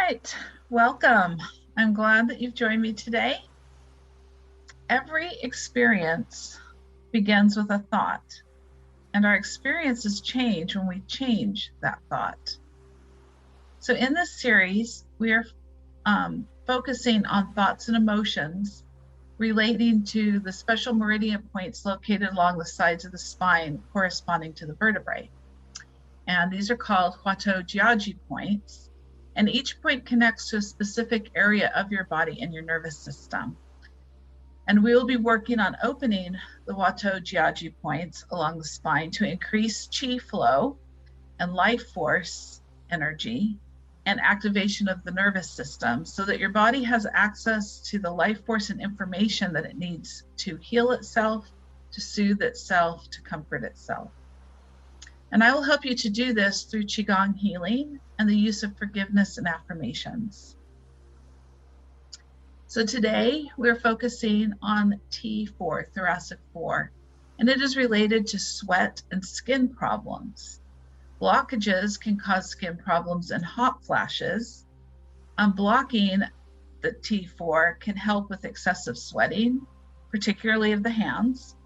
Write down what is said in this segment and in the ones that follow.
right, welcome. I'm glad that you've joined me today. Every experience begins with a thought, and our experiences change when we change that thought. So in this series, we are focusing on thoughts and emotions relating to the special meridian points located along the sides of the spine corresponding to the vertebrae. And these are called Huatuojiaji points. And each point connects to a specific area of your body and your nervous system. And we will be working on opening the Huatuojiaji points along the spine to increase qi flow and life force energy and activation of the nervous system so that your body has access to the life force and information that it needs to heal itself, to soothe itself, to comfort itself. And I will help you to do this through Qigong healing and the use of forgiveness and affirmations. So today we're focusing on T4, thoracic 4, and it is related to sweat and skin problems. Blockages can cause skin problems and hot flashes. Unblocking the T4 can help with excessive sweating, particularly of the hands.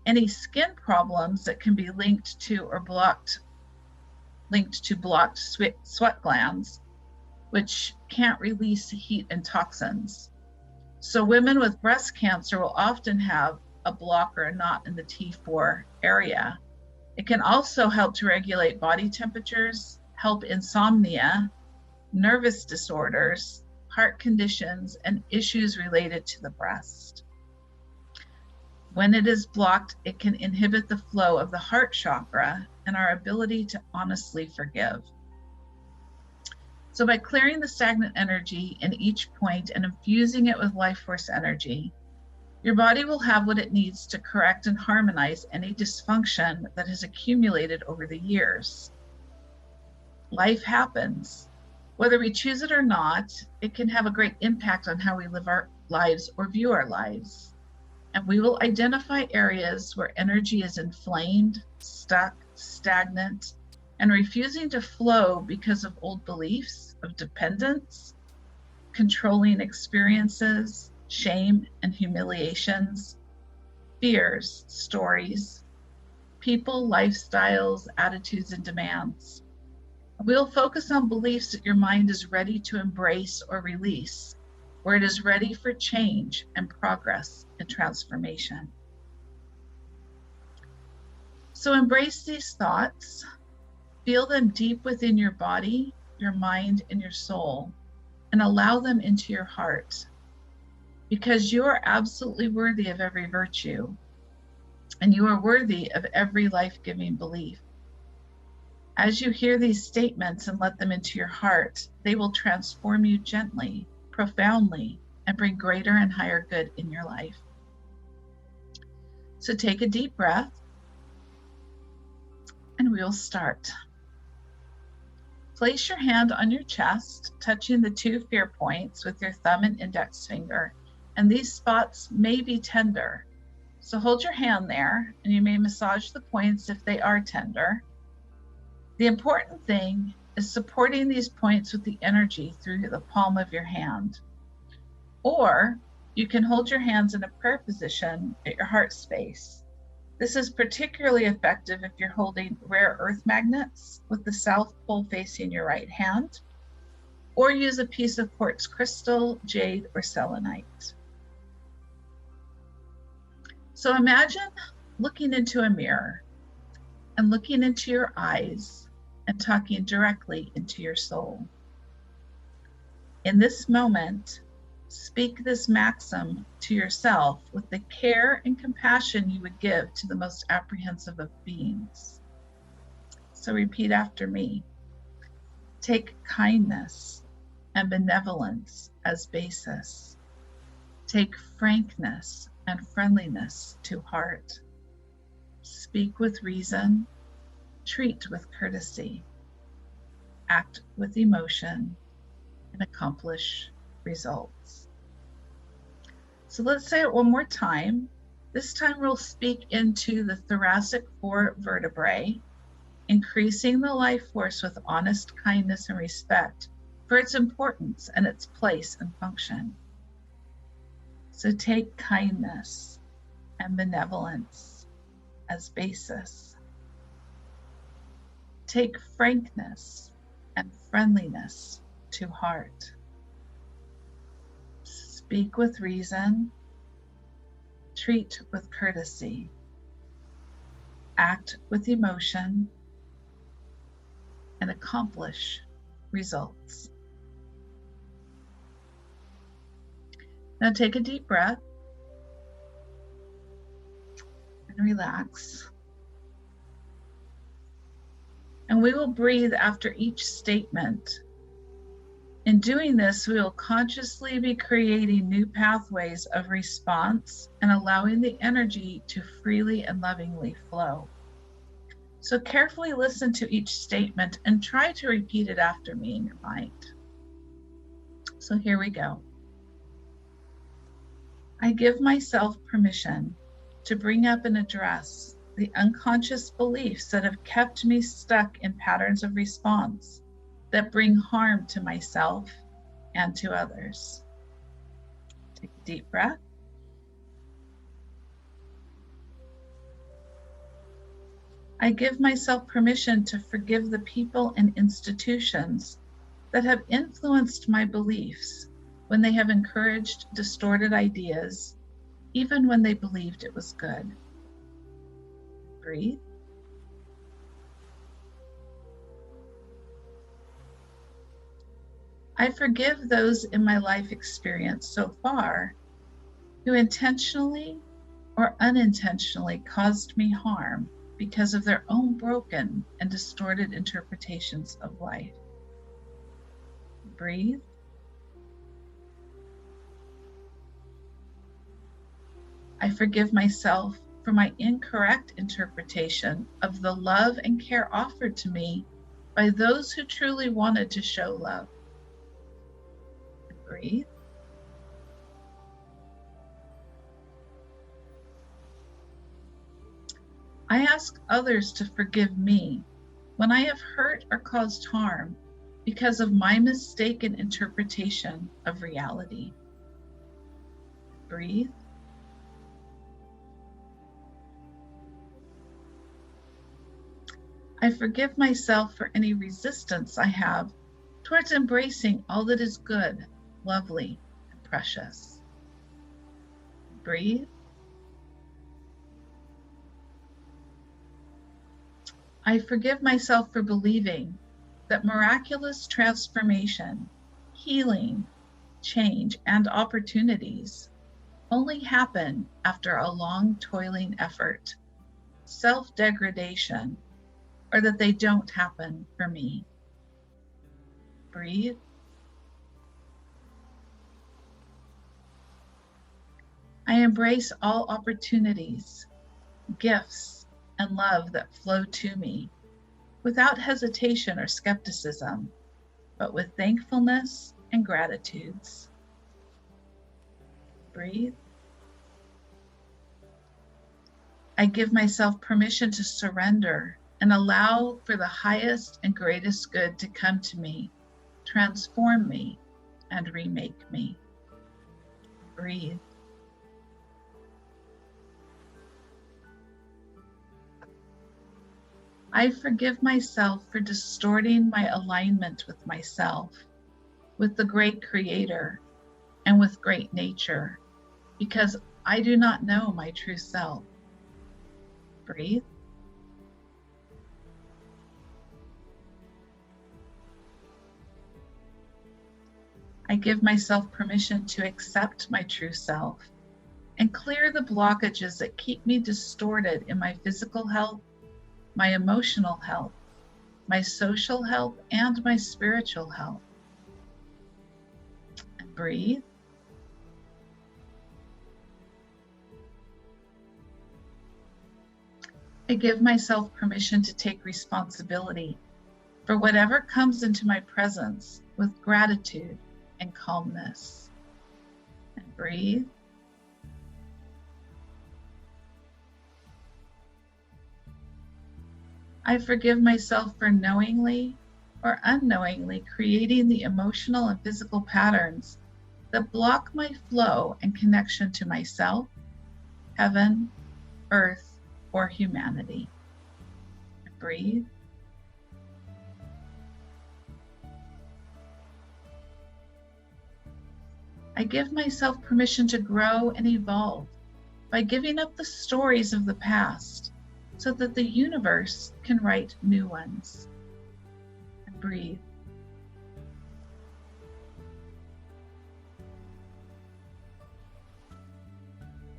Any skin problems that can be linked to blocked sweat glands, which can't release heat and toxins. So women with breast cancer will often have a block or a knot in the T4 area. It can also help to regulate body temperatures, help insomnia, nervous disorders, heart conditions, and issues related to the breast. When it is blocked, it can inhibit the flow of the heart chakra and our ability to honestly forgive. So by clearing the stagnant energy in each point and infusing it with life force energy, your body will have what it needs to correct and harmonize any dysfunction that has accumulated over the years. Life happens. Whether we choose it or not, it can have a great impact on how we live our lives or view our lives. And we will identify areas where energy is inflamed, stuck, stagnant, and refusing to flow because of old beliefs of dependence, controlling experiences, shame and humiliations, fears, stories, people, lifestyles, attitudes, and demands. We'll focus on beliefs that your mind is ready to embrace or release, where it is ready for change and progress and transformation. So embrace these thoughts, feel them deep within your body, your mind, and your soul, and allow them into your heart. Because you are absolutely worthy of every virtue, and you are worthy of every life-giving belief. As you hear these statements and let them into your heart, they will transform you gently, profoundly, and bring greater and higher good in your life. So take a deep breath, and we will start. Place your hand on your chest, touching the two fear points with your thumb and index finger. And these spots may be tender. So hold your hand there, and you may massage the points if they are tender. The important thing is supporting these points with the energy through the palm of your hand. Or you can hold your hands in a prayer position at your heart space. This is particularly effective if you're holding rare earth magnets with the south pole facing your right hand, or use a piece of quartz crystal, jade, or selenite. So imagine looking into a mirror and looking into your eyes and talking directly into your soul. In this moment, speak this maxim to yourself with the care and compassion you would give to the most apprehensive of beings. So repeat after me. Take kindness and benevolence as basis. Take frankness and friendliness to heart. Speak with reason, treat with courtesy, act with emotion, and accomplish results. So let's say it one more time. This time we'll speak into the thoracic 4 vertebrae, increasing the life force with honest kindness and respect for its importance and its place and function. So take kindness and benevolence as basis. Take frankness and friendliness to heart. Speak with reason, treat with courtesy, act with emotion, and accomplish results. Now take a deep breath and relax. And we will breathe after each statement. In doing this, we will consciously be creating new pathways of response and allowing the energy to freely and lovingly flow. So carefully listen to each statement and try to repeat it after me in your mind. So here we go. I give myself permission to bring up and address the unconscious beliefs that have kept me stuck in patterns of response that bring harm to myself and to others. Take a deep breath. I give myself permission to forgive the people and institutions that have influenced my beliefs when they have encouraged distorted ideas, even when they believed it was good. Breathe. I forgive those in my life experience so far who intentionally or unintentionally caused me harm because of their own broken and distorted interpretations of life. Breathe. I forgive myself for my incorrect interpretation of the love and care offered to me by those who truly wanted to show love. Breathe. I ask others to forgive me when I have hurt or caused harm because of my mistaken interpretation of reality. Breathe. I forgive myself for any resistance I have towards embracing all that is good, lovely, and precious. Breathe. I forgive myself for believing that miraculous transformation, healing, change, and opportunities only happen after a long toiling effort, self-degradation, or that they don't happen for me. Breathe. I embrace all opportunities, gifts, and love that flow to me without hesitation or skepticism, but with thankfulness and gratitudes. Breathe. I give myself permission to surrender and allow for the highest and greatest good to come to me, transform me, and remake me. Breathe. I forgive myself for distorting my alignment with myself, with the great Creator, and with great nature, because I do not know my true self. Breathe. I give myself permission to accept my true self and clear the blockages that keep me distorted in my physical health, my emotional health, my social health, and my spiritual health. And breathe. I give myself permission to take responsibility for whatever comes into my presence with gratitude and calmness. And breathe. I forgive myself for knowingly or unknowingly creating the emotional and physical patterns that block my flow and connection to myself, heaven, earth, or humanity. Breathe. I give myself permission to grow and evolve by giving up the stories of the past so that the universe can write new ones. Breathe.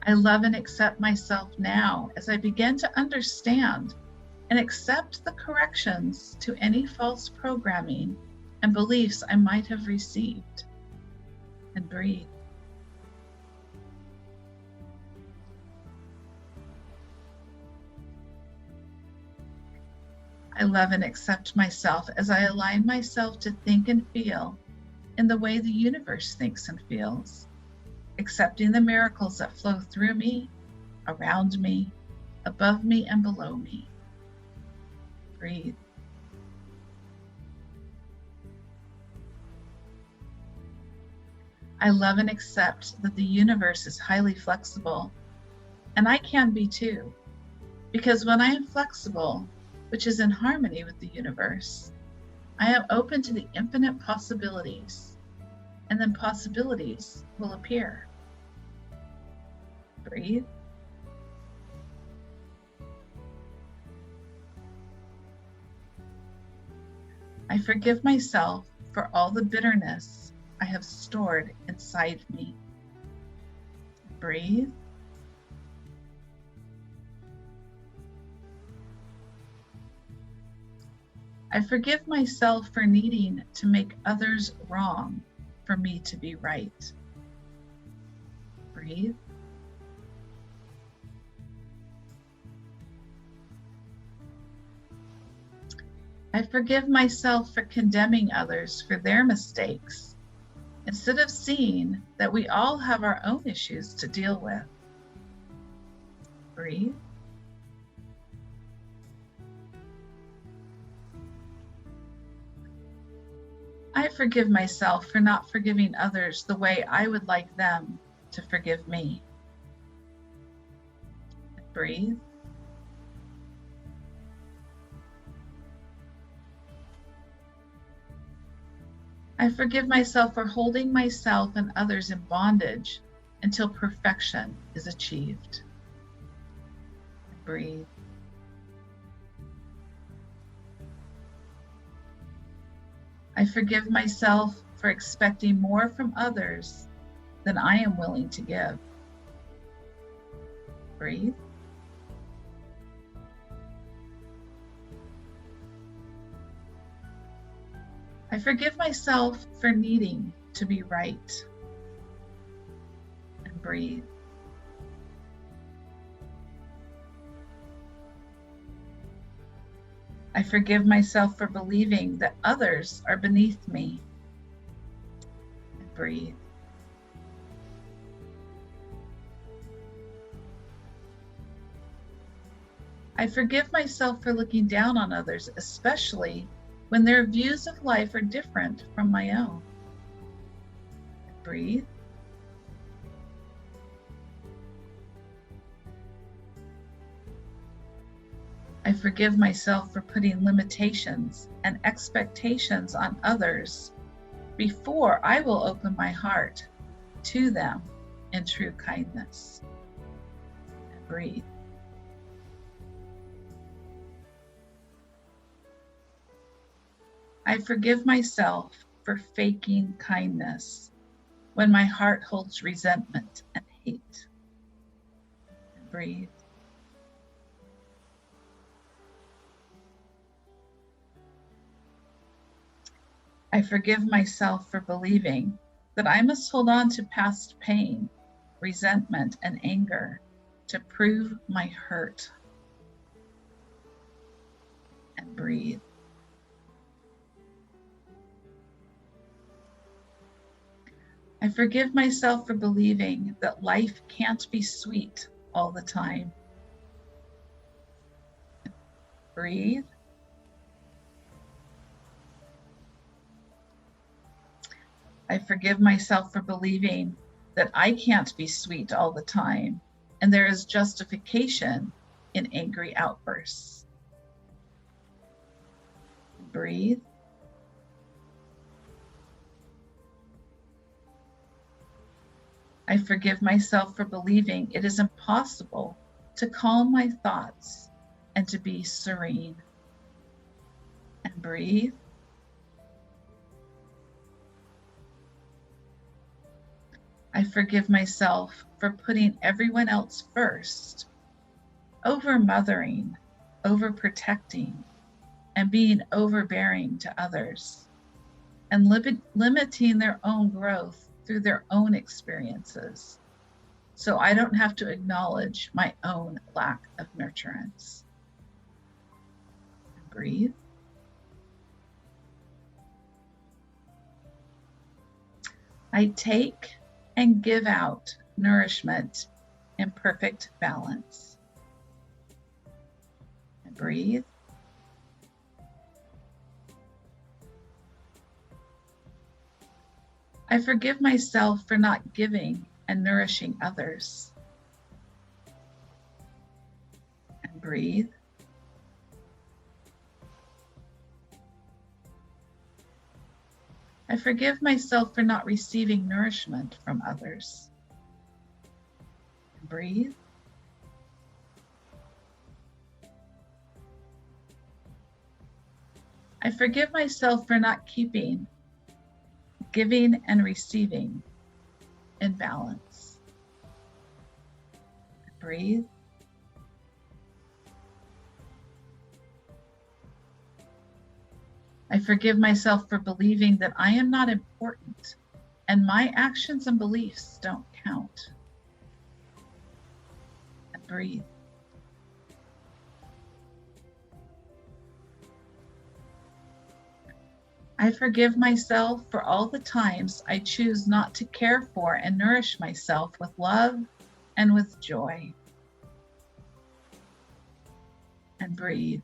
I love and accept myself now as I begin to understand and accept the corrections to any false programming and beliefs I might have received. And breathe. I love and accept myself as I align myself to think and feel in the way the universe thinks and feels, accepting the miracles that flow through me, around me, above me, and below me. Breathe. I love and accept that the universe is highly flexible, and I can be too, because when I am flexible, which is in harmony with the universe, I am open to the infinite possibilities, and then possibilities will appear. Breathe. I forgive myself for all the bitterness I have stored inside me. Breathe. I forgive myself for needing to make others wrong for me to be right. Breathe. I forgive myself for condemning others for their mistakes, instead of seeing that we all have our own issues to deal with. Breathe. I forgive myself for not forgiving others the way I would like them to forgive me. Breathe. I forgive myself for holding myself and others in bondage until perfection is achieved. Breathe. I forgive myself for expecting more from others than I am willing to give. Breathe. I forgive myself for needing to be right. And breathe. I forgive myself for believing that others are beneath me. And breathe. I forgive myself for looking down on others, especially when their views of life are different from my own. And breathe. I forgive myself for putting limitations and expectations on others before I will open my heart to them in true kindness. And breathe. I forgive myself for faking kindness when my heart holds resentment and hate. And breathe. I forgive myself for believing that I must hold on to past pain, resentment, and anger to prove my hurt. And breathe. I forgive myself for believing that life can't be sweet all the time. Breathe. I forgive myself for believing that I can't be sweet all the time, and there is justification in angry outbursts. Breathe. I forgive myself for believing it is impossible to calm my thoughts and to be serene. And breathe. I forgive myself for putting everyone else first, over mothering, over protecting, and being overbearing to others, and limiting their own growth through their own experiences, so I don't have to acknowledge my own lack of nurturance. And breathe. I take and give out nourishment in perfect balance. And breathe. I forgive myself for not giving and nourishing others. And breathe. I forgive myself for not receiving nourishment from others. And breathe. I forgive myself for not keeping giving and receiving in balance. Breathe. I forgive myself for believing that I am not important and my actions and beliefs don't count. And breathe. I forgive myself for all the times I choose not to care for and nourish myself with love and with joy. And breathe.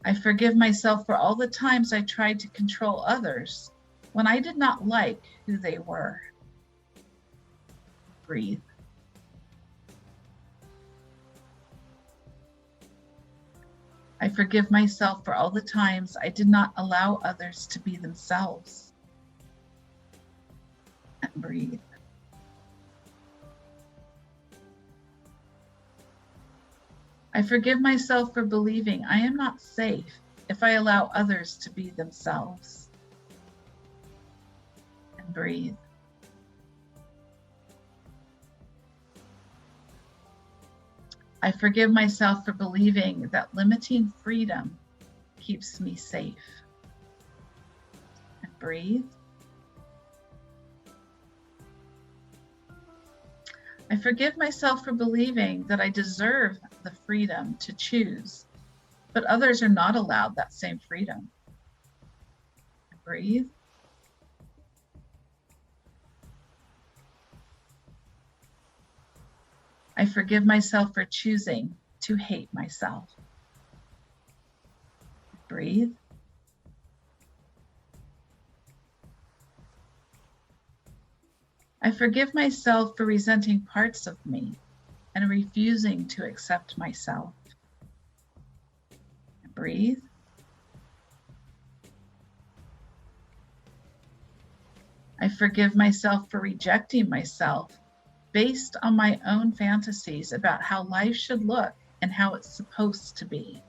I forgive myself for all the times I tried to control others when I did not like who they were. Breathe. I forgive myself for all the times I did not allow others to be themselves. And breathe. I forgive myself for believing I am not safe if I allow others to be themselves. And breathe. I forgive myself for believing that limiting freedom keeps me safe. And breathe. I forgive myself for believing that I deserve the freedom to choose, but others are not allowed that same freedom. And breathe. I forgive myself for choosing to hate myself. Breathe. I forgive myself for resenting parts of me and refusing to accept myself. Breathe. I forgive myself for rejecting myself based on my own fantasies about how life should look and how it's supposed to be.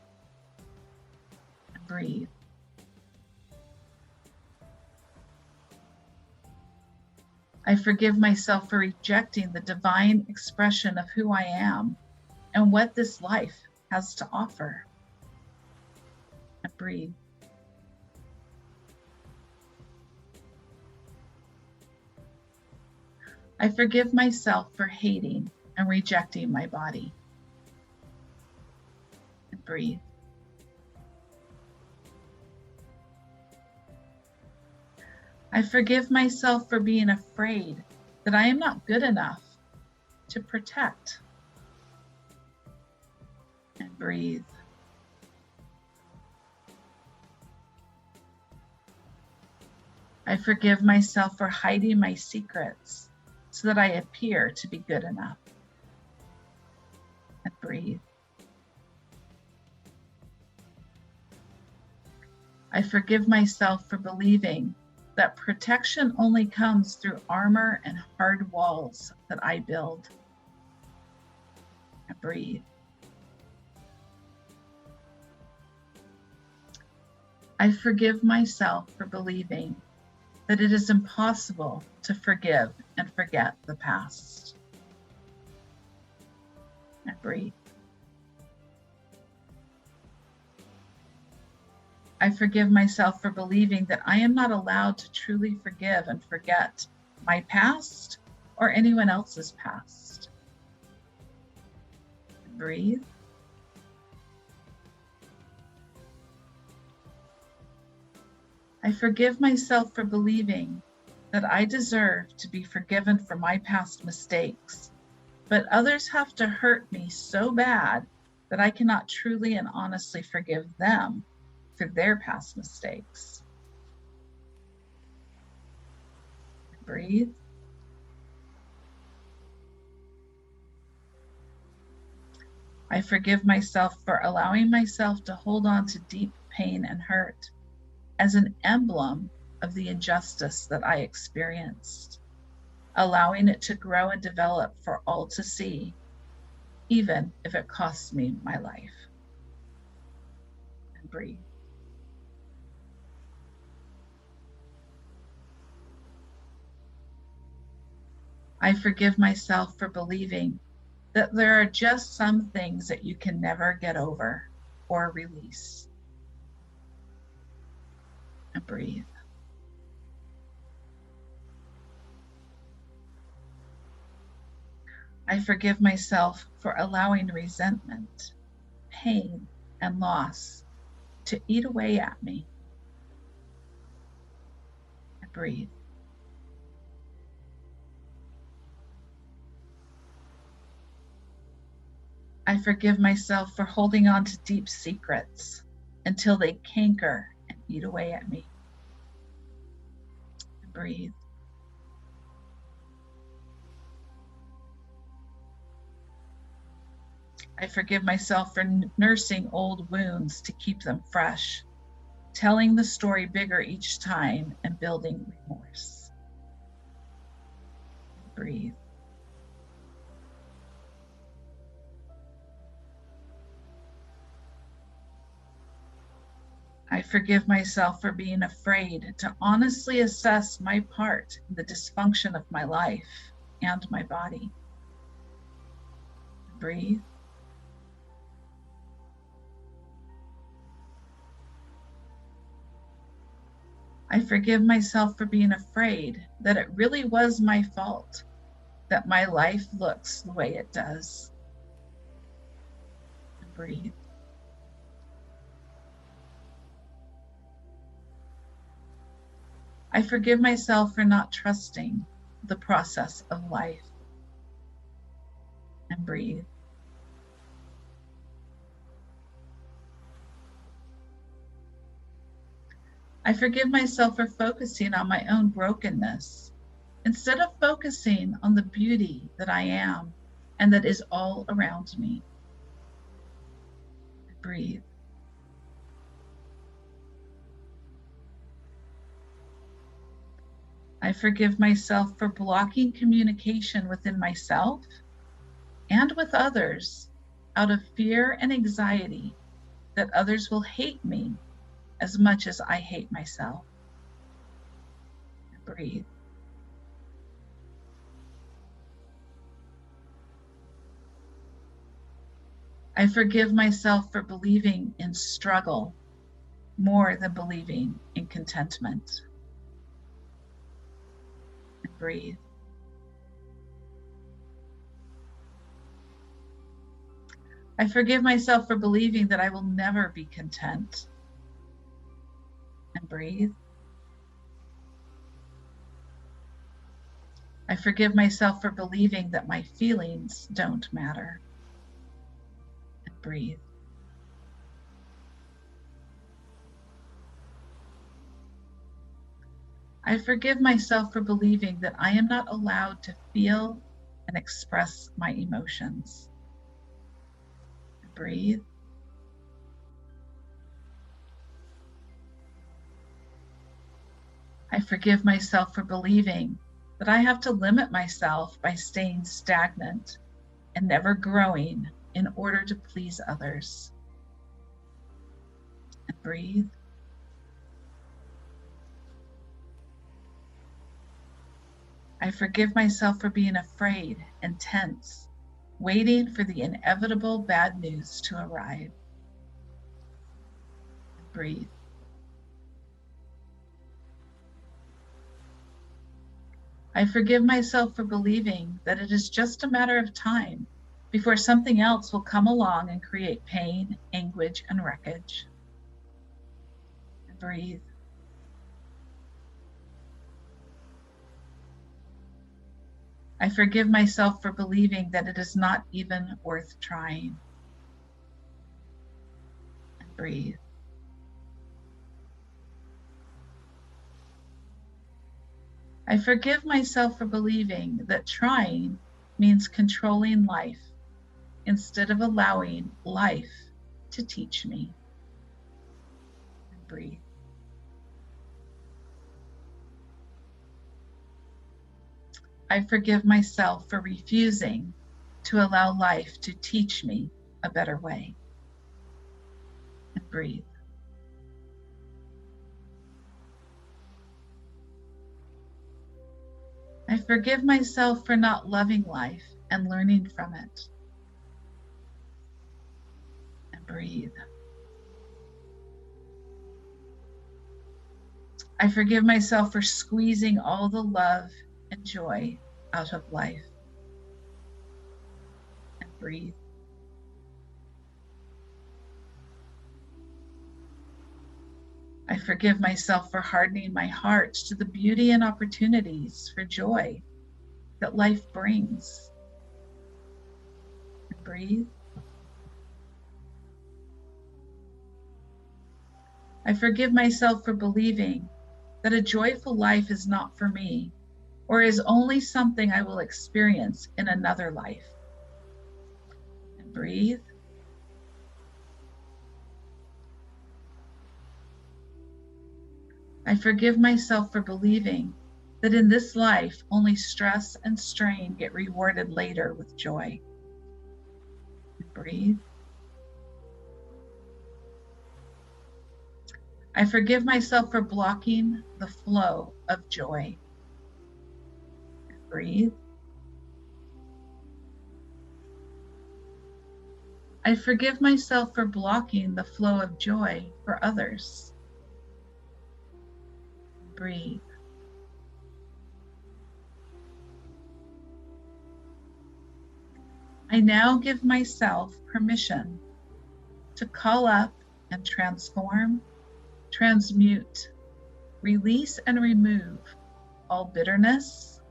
Breathe. I forgive myself for rejecting the divine expression of who I am and what this life has to offer. And breathe. I forgive myself for hating and rejecting my body. And breathe. I forgive myself for being afraid that I am not good enough to protect. And breathe. I forgive myself for hiding my secrets so that I appear to be good enough. And breathe. I forgive myself for believing that protection only comes through armor and hard walls that I build. And breathe. I forgive myself for believing that it is impossible to forgive and forget the past. And breathe. I forgive myself for believing that I am not allowed to truly forgive and forget my past or anyone else's past. And breathe. I forgive myself for believing that I deserve to be forgiven for my past mistakes, but others have to hurt me so bad that I cannot truly and honestly forgive them for their past mistakes. Breathe. I forgive myself for allowing myself to hold on to deep pain and hurt as an emblem of the injustice that I experienced, allowing it to grow and develop for all to see, even if it costs me my life. And breathe. I forgive myself for believing that there are just some things that you can never get over or release. And breathe. I forgive myself for allowing resentment, pain, and loss to eat away at me. And breathe. I forgive myself for holding on to deep secrets until they canker and eat away at me. And breathe. I forgive myself for nursing old wounds to keep them fresh, telling the story bigger each time and building remorse. And breathe. I forgive myself for being afraid to honestly assess my part in the dysfunction of my life and my body. Breathe. I forgive myself for being afraid that it really was my fault that my life looks the way it does. Breathe. I forgive myself for not trusting the process of life. And breathe. I forgive myself for focusing on my own brokenness instead of focusing on the beauty that I am and that is all around me. Breathe. I forgive myself for blocking communication within myself and with others out of fear and anxiety that others will hate me as much as I hate myself. Breathe. I forgive myself for believing in struggle more than believing in contentment. And breathe. I forgive myself for believing that I will never be content. And breathe. I forgive myself for believing that my feelings don't matter. And breathe. I forgive myself for believing that I am not allowed to feel and express my emotions. Breathe. I forgive myself for believing that I have to limit myself by staying stagnant and never growing in order to please others. And breathe. I forgive myself for being afraid and tense, waiting for the inevitable bad news to arrive. And breathe. I forgive myself for believing that it is just a matter of time before something else will come along and create pain, anguish, and wreckage. And breathe. I forgive myself for believing that it is not even worth trying. And breathe. I forgive myself for believing that trying means controlling life instead of allowing life to teach me. And breathe. I forgive myself for refusing to allow life to teach me a better way. And breathe. I forgive myself for not loving life and learning from it. And breathe. I forgive myself for squeezing all the love and joy out of life. And breathe. I forgive myself for hardening my heart to the beauty and opportunities for joy that life brings. And breathe. I forgive myself for believing that a joyful life is not for me, or is only something I will experience in another life. And breathe. I forgive myself for believing that in this life, only stress and strain get rewarded later with joy. And breathe. I forgive myself for blocking the flow of joy. And breathe. I forgive myself for blocking the flow of joy for others. Breathe. I now give myself permission to call up and transform, transmute, release and remove all bitterness,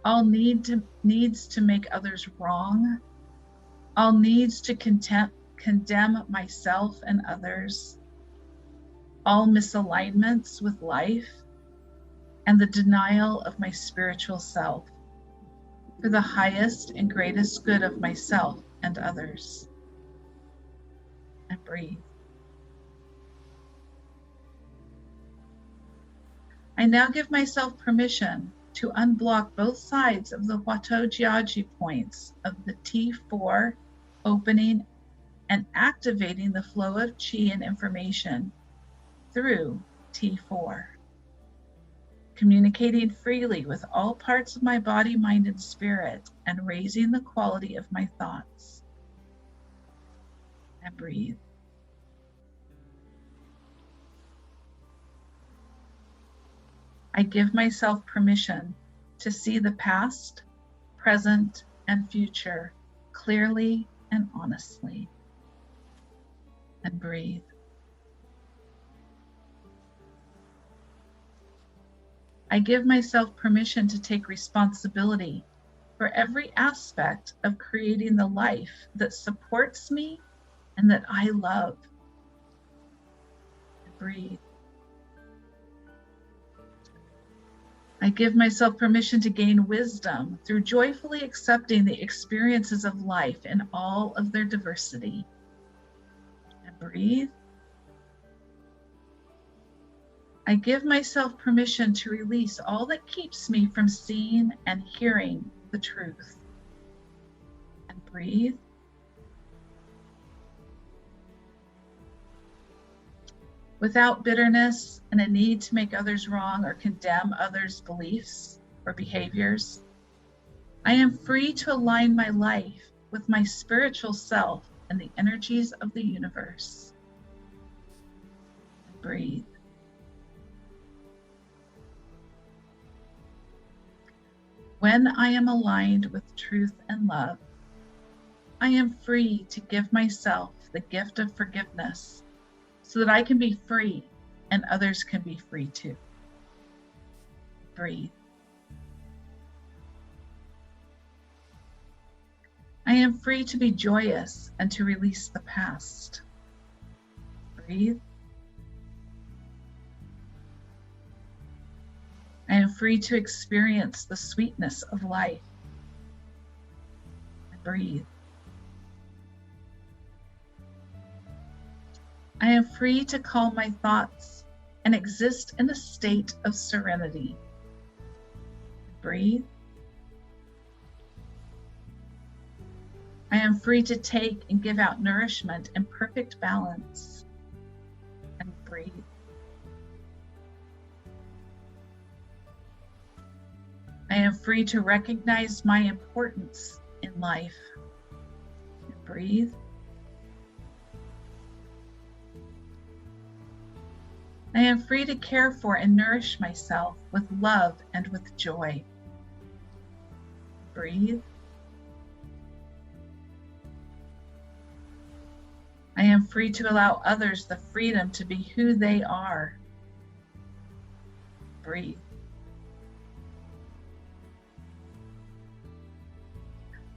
all needs to make others wrong, all needs to condemn myself and others, all misalignments with life, and the denial of my spiritual self for the highest and greatest good of myself and others. And breathe. I now give myself permission to unblock both sides of the Huatuojiaji points of the T4, opening and activating the flow of chi and information through T4, communicating freely with all parts of my body, mind, and spirit, and raising the quality of my thoughts. And breathe. I give myself permission to see the past, present, and future clearly and honestly. And breathe. I give myself permission to take responsibility for every aspect of creating the life that supports me and that I love. And breathe. I give myself permission to gain wisdom through joyfully accepting the experiences of life in all of their diversity. And breathe. I give myself permission to release all that keeps me from seeing and hearing the truth. And breathe. Without bitterness and a need to make others wrong or condemn others' beliefs or behaviors, I am free to align my life with my spiritual self and the energies of the universe. And breathe. When I am aligned with truth and love, I am free to give myself the gift of forgiveness so that I can be free and others can be free too. Breathe. I am free to be joyous and to release the past. Breathe. I am free to experience the sweetness of life. Breathe. I am free to calm my thoughts and exist in a state of serenity. Breathe. I am free to take and give out nourishment in perfect balance. And breathe. I am free to recognize my importance in life. And breathe. I am free to care for and nourish myself with love and with joy. Breathe. I am free to allow others the freedom to be who they are. Breathe.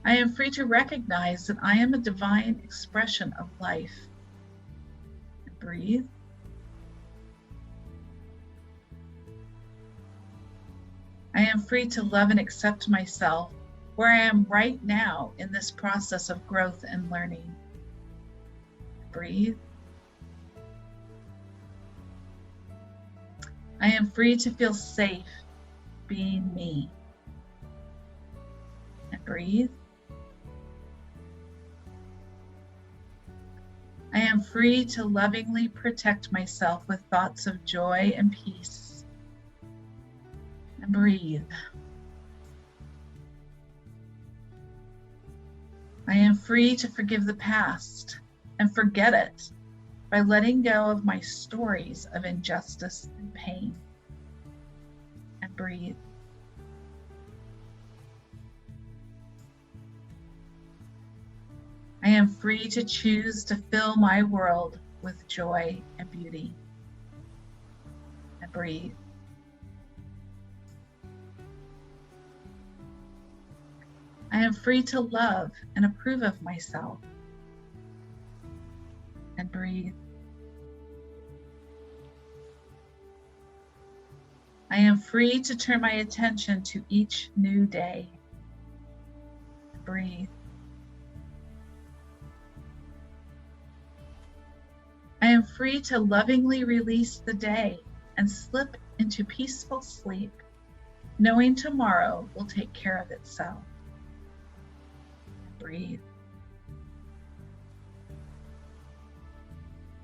I am free to recognize that I am a divine expression of life. Breathe. I am free to love and accept myself where I am right now in this process of growth and learning. Breathe. I am free to feel safe being me. And breathe. I am free to lovingly protect myself with thoughts of joy and peace. And breathe. I am free to forgive the past and forget it by letting go of my stories of injustice and pain. And breathe. I am free to choose to fill my world with joy and beauty. And breathe. I am free to love and approve of myself. And breathe. I am free to turn my attention to each new day. Breathe. I am free to lovingly release the day and slip into peaceful sleep, knowing tomorrow will take care of itself. Breathe.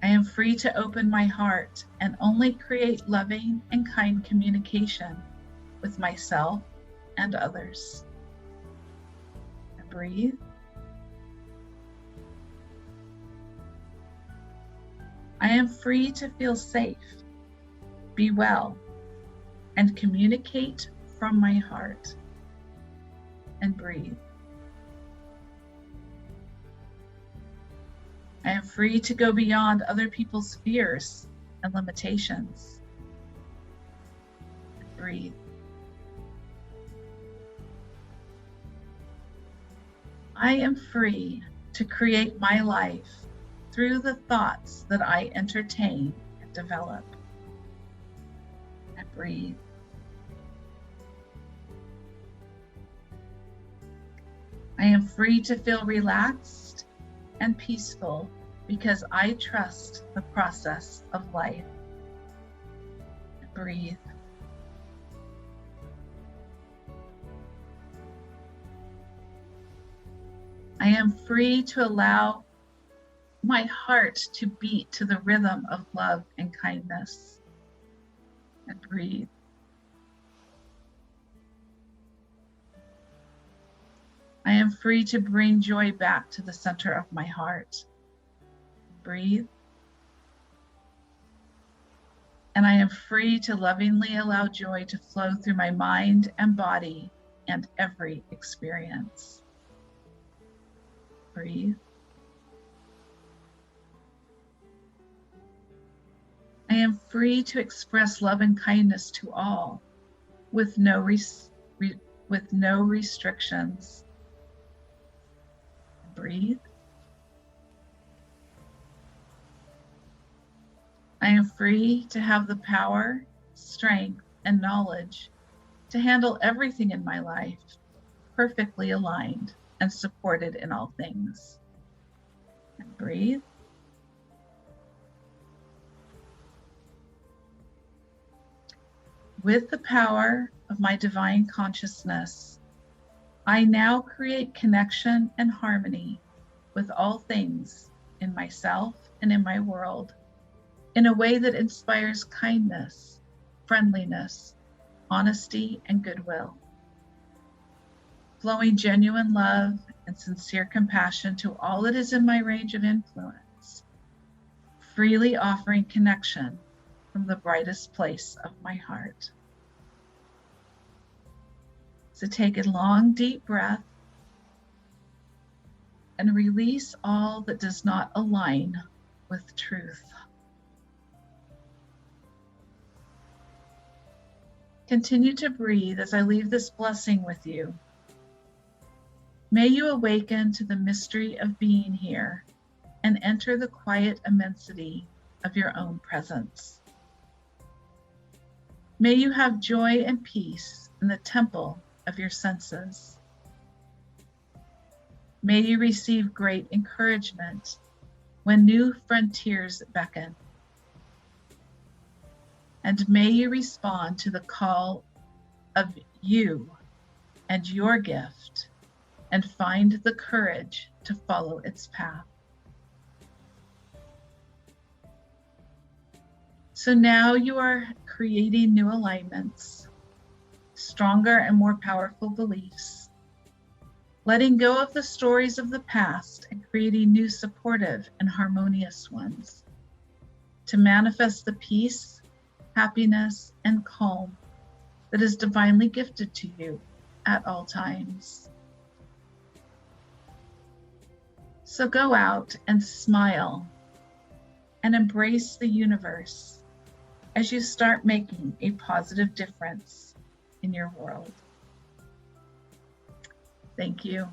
I am free to open my heart and only create loving and kind communication with myself and others. And breathe. I am free to feel safe, be well, and communicate from my heart. And breathe. I am free to go beyond other people's fears and limitations. And breathe. I am free to create my life through the thoughts that I entertain and develop. And breathe. I am free to feel relaxed and peaceful because I trust the process of life. Breathe. I am free to allow my heart to beat to the rhythm of love and kindness. And breathe. I am free to bring joy back to the center of my heart. Breathe. And I am free to lovingly allow joy to flow through my mind and body and every experience. Breathe. I am free to express love and kindness to all with no restrictions. Breathe. I am free to have the power, strength, and knowledge to handle everything in my life, perfectly aligned and supported in all things. And breathe. With the power of my divine consciousness, I now create connection and harmony with all things in myself and in my world in a way that inspires kindness, friendliness, honesty, and goodwill, flowing genuine love and sincere compassion to all that is in my range of influence, freely offering connection from the brightest place of my heart. So take a long, deep breath and release all that does not align with truth. Continue to breathe as I leave this blessing with you. May you awaken to the mystery of being here and enter the quiet immensity of your own presence. May you have joy and peace in the temple of your senses. May you receive great encouragement when new frontiers beckon. And may you respond to the call of you and your gift and find the courage to follow its path. So now you are creating new alignments, stronger and more powerful beliefs, letting go of the stories of the past and creating new supportive and harmonious ones to manifest the peace, happiness, and calm that is divinely gifted to you at all times. So go out and smile and embrace the universe as you start making a positive difference in your world. Thank you.